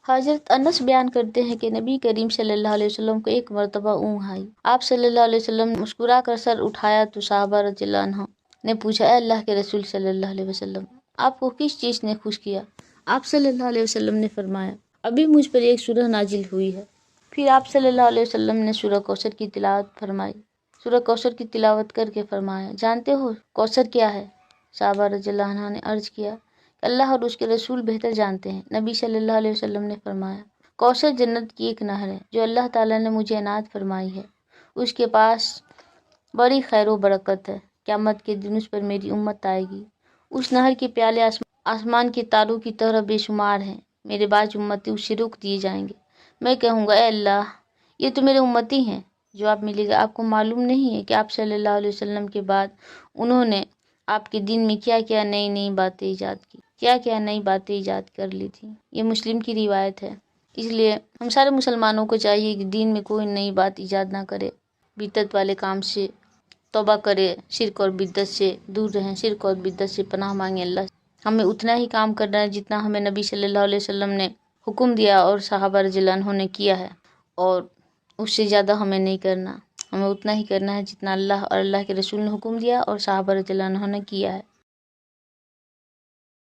حضرت انس بیان کرتے ہیں کہ نبی کریم صلی اللہ علیہ وسلم کو ایک مرتبہ اونگ آئی۔ آپ صلی اللہ علیہ وسلم نے مسکرا کر سر اٹھایا تو صحابہ رضی اللہ عنہ نے پوچھا، اے اللہ کے رسول صلی اللہ علیہ وسلم، آپ کو کس چیز نے خوش کیا؟ آپ صلی اللہ علیہ وسلم نے فرمایا، ابھی مجھ پر ایک سورہ نازل ہوئی ہے۔ پھر آپ صلی اللہ علیہ وسلم نے سورہ کوثر کی تلاوت فرمائی۔ سورہ کوثر کی تلاوت کر کے فرمایا، جانتے ہو کوثر کیا ہے؟ صحابہ رضی اللہ عنہ نے عرض کیا کہ اللہ اور اس کے رسول بہتر جانتے ہیں۔ نبی صلی اللہ علیہ وسلم نے فرمایا، کوثر جنت کی ایک نہر ہے جو اللہ تعالیٰ نے مجھے عنایت فرمائی ہے، اس کے پاس بڑی خیر و برکت ہے، قیامت کے دن اس پر میری امت آئے گی، اس نہر کے پیالے آسمان کے تاروں کی طرح بے شمار ہیں، میرے بعض امتی اس سے روک دیے جائیں گے، میں کہوں گا اے اللہ یہ تو میرے امتی ہیں۔ جواب ملے گا، آپ کو معلوم نہیں ہے کہ آپ صلی اللہ علیہ وسلم کے بعد انہوں نے آپ کے دین میں کیا کیا نئی باتیں ایجاد کی، کیا نئی باتیں ایجاد کر لی تھیں۔ یہ مسلم کی روایت ہے۔ اس لیے ہم سارے مسلمانوں کو چاہیے کہ دین میں کوئی نئی بات ایجاد نہ کرے، بدعت والے کام سے توبہ کرے، شرک اور بدعت سے دور رہیں، شرک اور بدعت سے پناہ مانگیں اللہ سے۔ ہمیں اتنا ہی کام کرنا ہے جتنا ہمیں نبی صلی اللہ علیہ وسلم نے حکم دیا اور صحابہ رضی اللہ عنہ نے کیا ہے، اور اس سے زیادہ ہمیں نہیں کرنا۔ ہمیں اتنا ہی کرنا ہے جتنا اللہ اور اللہ کے رسول نے حکم دیا اور صحابہ رضی اللہ عنہ نے کیا ہے۔